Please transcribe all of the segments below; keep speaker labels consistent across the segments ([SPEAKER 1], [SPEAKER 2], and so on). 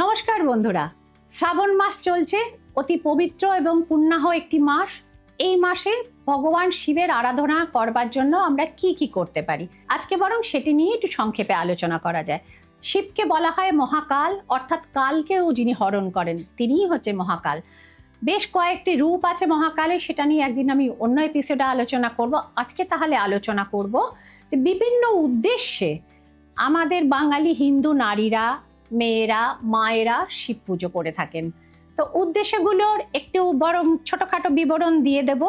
[SPEAKER 1] নমস্কার বন্ধুরা, শ্রাবণ মাস চলছে, অতি পবিত্র এবং পুণ্যাহ একটি মাস। এই মাসে ভগবান শিবের আরাধনা করবার জন্য আমরা কি কি করতে পারি, আজকে বরং সেটি নিয়ে একটু সংক্ষেপে আলোচনা করা যায়। শিবকে বলা হয় মহাকাল, অর্থাৎ কালকেও যিনি হরণ করেন তিনিই হচ্ছে মহাকাল। বেশ কয়েকটি রূপ আছে মহাকালে, সেটা নিয়ে একদিন আমি অন্য এপিসোডে আলোচনা করব। আজকে তাহলে আলোচনা করব যে বিভিন্ন উদ্দেশ্যে আমাদের বাঙালি হিন্দু নারীরা, মেয়েরা, মায়েরা শিব পুজো করে থাকেন। তো উদ্দেশ্যগুলোর একটু বরং ছোটখাটো বিবরণ দিয়ে দেব,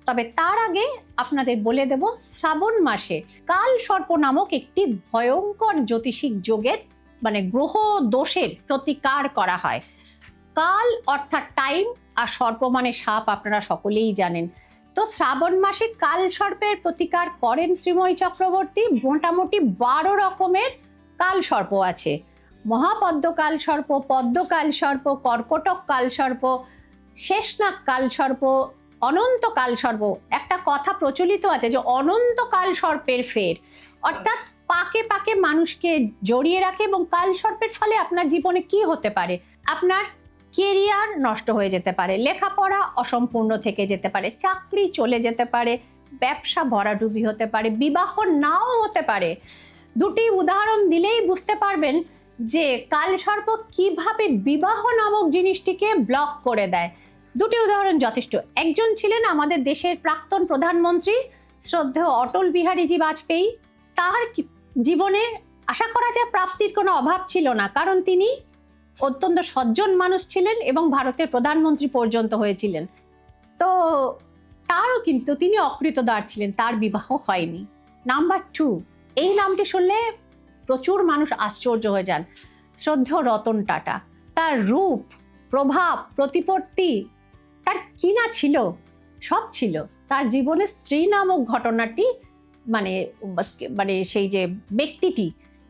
[SPEAKER 1] তবে তার আগে আপনাদের বলে দেব শ্রাবণ মাসে কাল সর্প নামক একটি ভয়ঙ্কর জ্যোতিষিক যোগের গ্রহ দোষের প্রতিকার করা হয়। কাল অর্থাৎ টাইম, আর সর্প মানে সাপ, আপনারা সকলেই জানেন। তো শ্রাবণ মাসে কাল সর্পের প্রতিকার করেন শ্রীময়ী চক্রবর্তী। মোটামুটি 12 রকমের কাল সর্প আছে। মহাপদ্ম কাল সর্প, পদ্ম কাল সর্প, কর্কটক কাল সর্প, শেষনাগ কাল সর্প, অনন্ত কাল সর্প। একটা কথা প্রচলিত আছে যে অনন্ত কাল সর্পের ফের, অর্থাৎ পাকে পাকে মানুষকে জড়িয়ে রাখে। এবং কাল সর্পের ফলে আপনার জীবনে কি হতে পারে? আপনার কেরিয়ার নষ্ট হয়ে যেতে পারে, লেখাপড়া অসম্পূর্ণ থেকে যেতে পারে, চাকরি চলে যেতে পারে, ব্যবসা ভরাডুবি হতে পারে, বিবাহ নাও হতে পারে। দুটি উদাহরণ দিলেই বুঝতে পারবেন যে কালসর্প কিভাবে বিবাহ নামক জিনিসটিকে ব্লক করে দেয়। দুটি উদাহরণ যথেষ্ট। একজন ছিলেন আমাদের দেশের প্রাক্তন প্রধানমন্ত্রী শ্রদ্ধেয় অটল বিহারীজি বাজপেয়ী। তার জীবনে আশা করা যায় প্রাপ্তির কোনো অভাব ছিল না, কারণ তিনি অত্যন্ত সজ্জন মানুষ ছিলেন এবং ভারতের প্রধানমন্ত্রী পর্যন্ত হয়েছিলেন। তো তারও কিন্তু তিনি অকৃতদার ছিলেন, তার বিবাহ হয়নি। নাম্বার 2, এই নামটি শুনলে প্রচুর মানুষ আশ্চর্য হয়ে যান, শ্রদ্ধেয় রতন টাটা। তার রূপ, প্রভাব, প্রতিপত্তি, তার কি না ছিল, সব ছিল। তার জীবনে স্ত্রী নামক ঘটনাটি মানে সেই যে ব্যক্তিটি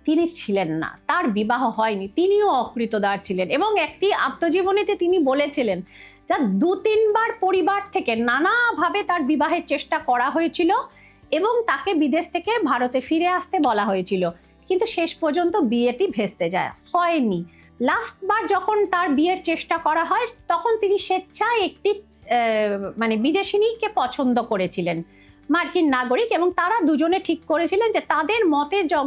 [SPEAKER 1] তিনি ছিলেন না, তার বিবাহ হয়নি, তিনিও অকৃতদার ছিলেন। এবং একটি আত্মজীবনীতে তিনি বলেছিলেন যা 2-3 বার পরিবার থেকে নানাভাবে তার বিবাহের চেষ্টা করা হয়েছিল এবং তাকে বিদেশ থেকে ভারতে ফিরে আসতে বলা হয়েছিল, কিন্তু শেষ পর্যন্ত বিয়েটি ভেস্তে যায়, হয়নি। লাস্টবার যখন তার বিয়ের চেষ্টা করা হয় তখন তিনি স্বেচ্ছায় একটি বিদেশিনীকে পছন্দ করেছিলেন, মার্কিন নাগরিক, এবং তারা দুজনে ঠিক করেছিলেন যে তাদের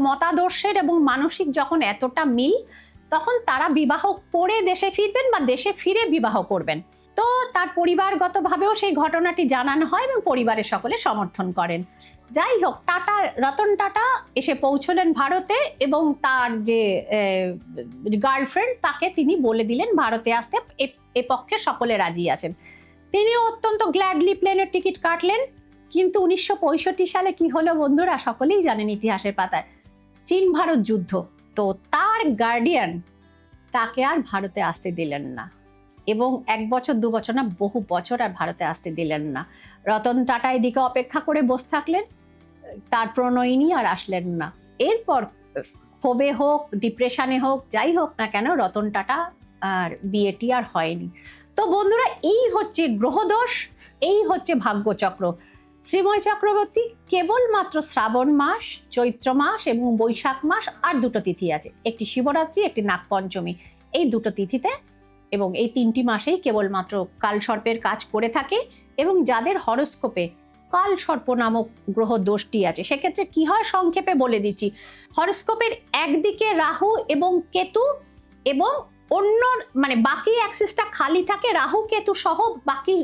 [SPEAKER 1] মতাদর্শের এবং মানসিক যখন এতটা মিল, তখন তারা বিবাহ করে দেশে ফিরবেন বা দেশে ফিরে বিবাহ করবেন। তো তার পরিবারগতভাবেও সেই ঘটনাটি জানানো হয় এবং পরিবারের সকলে সমর্থন করেন। যাই হোক, রতন টাটা এসে পৌঁছলেন ভারতে এবং তার যে গার্লফ্রেন্ড তাকে তিনি বলে দিলেন ভারতে আসতে এ পক্ষে সকলে রাজি আছেন। তিনিও অত্যন্ত গ্ল্যাডলি প্লেনের টিকিট কাটলেন। কিন্তু 1965 সালে কি হলো বন্ধুরা, সকলেই জানেন ইতিহাসের পাতায়, চীন ভারত যুদ্ধ। তো তার গার্ডিয়ান তাকে আর ভারতে আসতে দিলেন না, এবং 1 বছর 2 বছর না, বহু বছর আর ভারতে আসতে দিলেন না। রতন টাটা এদিকে অপেক্ষা করে বসে থাকলেন, তার প্রণয়িনী আর আসলেন না। এরপর ক্ষোভে হোক, ডিপ্রেশনে হোক, যাই হোক না কেন, রতন টাটা আর বিয়েটি আর হয়নি। তো বন্ধুরা, এই হচ্ছে গ্রহদোষ, এই হচ্ছে ভাগ্যচক্র। শ্রীময়ী চক্রবর্তী কেবলমাত্র শ্রাবণ মাস, চৈত্র মাস এবং বৈশাখ মাস, আর 2টো তিথি আছে, একটি শিবরাত্রি, একটি নাগপঞ্চমী। এই 2টো তিথিতে এবং এই 3টি মাসেই কেবলমাত্র কালসর্পের কাজ করে থাকে। এবং যাদের হরস্কোপে কালসর্প নামক গ্রহ দোষটি আছে, সেক্ষেত্রে কি হয় সংক্ষেপে বলে দিচ্ছি। হরস্কোপের একদিকে রাহু এবং কেতু, এবং অন্য বাকি অ্যাক্সিসটা খালি থাকে, রাহু কেতু সহ বাকি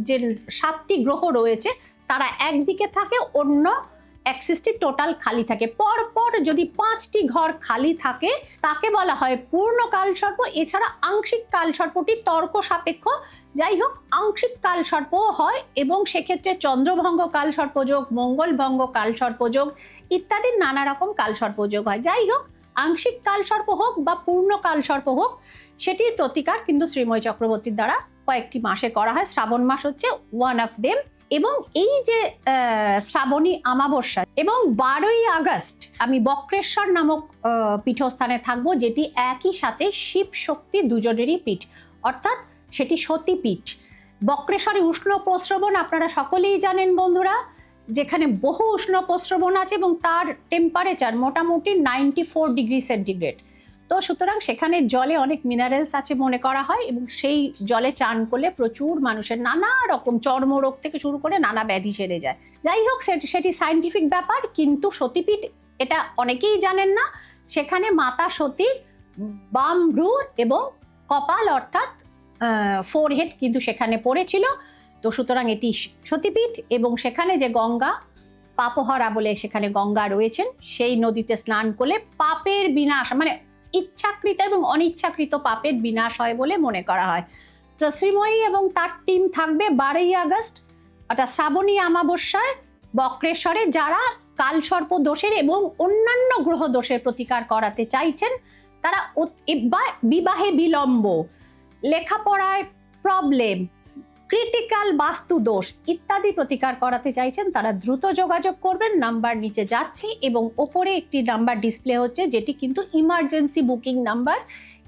[SPEAKER 1] যে 7টি গ্রহ রয়েছে তারা একদিকে থাকে, অন্য অ্যাক্সিসটি টোটাল খালি থাকে। পরপর যদি 5টি ঘর খালি থাকে তাকে বলা হয় পূর্ণ কালসর্প। এছাড়া আংশিক কালসর্পটি তর্ক সাপেক্ষ, যাই হোক আংশিক কালসর্পও হয়, এবং সেক্ষেত্রে চন্দ্রভঙ্গ কালসর্পযোগ, মঙ্গলভঙ্গ কালসর্পযোগ ইত্যাদি নানা রকম কালসর্পযোগ হয়। যাই হোক, আংশিক কালসর্প হোক বা পূর্ণ কালসর্প হোক, সেটির প্রতিকার কিন্তু শ্রীময়ী চক্রবর্তীর দ্বারা কয়েকটি মাসে করা হয়। শ্রাবণ মাস হচ্ছে ওয়ান অফ দেম। এবং এই যে শ্রাবণী অমাবস্যা এবং 12ই আগস্ট আমি বক্রেশ্বর নামক পীঠস্থানে থাকবো, যেটি একই সাথে শিব শক্তি দুজনেরই পীঠ, অর্থাৎ সেটি সতীপীঠ। বক্রেশ্বরে উষ্ণ প্রস্রবণ আপনারা সকলেই জানেন বন্ধুরা, যেখানে বহু উষ্ণ প্রস্রবণ আছে এবং তার টেম্পারেচার মোটামুটি 94 ডিগ্রি সেন্টিগ্রেড। তো সুতরাং সেখানে জলে অনেক মিনারেলস আছে মনে করা হয়, এবং সেই জলে চান করলে প্রচুর মানুষের নানা রকম চর্মরোগ থেকে শুরু করে নানা ব্যাধি সেরে যায়। যাই হোক, সেটি সায়েন্টিফিক ব্যাপার। কিন্তু সতীপীঠ, এটা অনেকেই জানেন না, সেখানে মাতা সতীর বাম ভ্রু এবং কপাল অর্থাৎ ফোরহেড কিন্তু সেখানে পড়েছিল। তো সুতরাং এটি সতীপীঠ, এবং সেখানে যে গঙ্গা পাপহরা বলে সেখানে গঙ্গা রয়েছেন, সেই নদীতে স্নান করলে পাপের বিনাশ, মানে ইচ্ছাকৃত এবং অনিচ্ছাকৃত পাপের বিনাশ হয় বলে মনে করা হয়। তো শ্রীময়ী এবং তার টিম থাকবে 12ই আগস্ট অর্থাৎ শ্রাবণী অমাবস্যায় বক্রেশ্বরে। যারা কালসর্প দোষের এবং অন্যান্য গ্রহ দোষের প্রতিকার করাতে চাইছেন, তারা বিবাহে বিলম্ব, লেখাপড়ায় প্রবলেম, ক্রিটিক্যাল বাস্তু দোষ ইত্যাদি প্রতিকার করাতে চাইছেন, তারা দ্রুত যোগাযোগ করবেন। নাম্বার নিচে যাচ্ছে এবং ওপরে একটি নাম্বার ডিসপ্লে হচ্ছে, যেটি কিন্তু ইমার্জেন্সি বুকিং নাম্বার,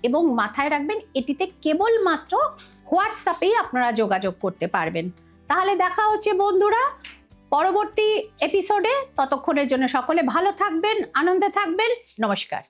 [SPEAKER 1] এবং মাথায় রাখবেন এটিতে কেবলমাত্র হোয়াটসঅ্যাপেই আপনারা যোগাযোগ করতে পারবেন। তাহলে দেখা হচ্ছে বন্ধুরা পরবর্তী এপিসোডে। ততক্ষণের জন্য সকলে ভালো থাকবেন, আনন্দে থাকবেন। নমস্কার।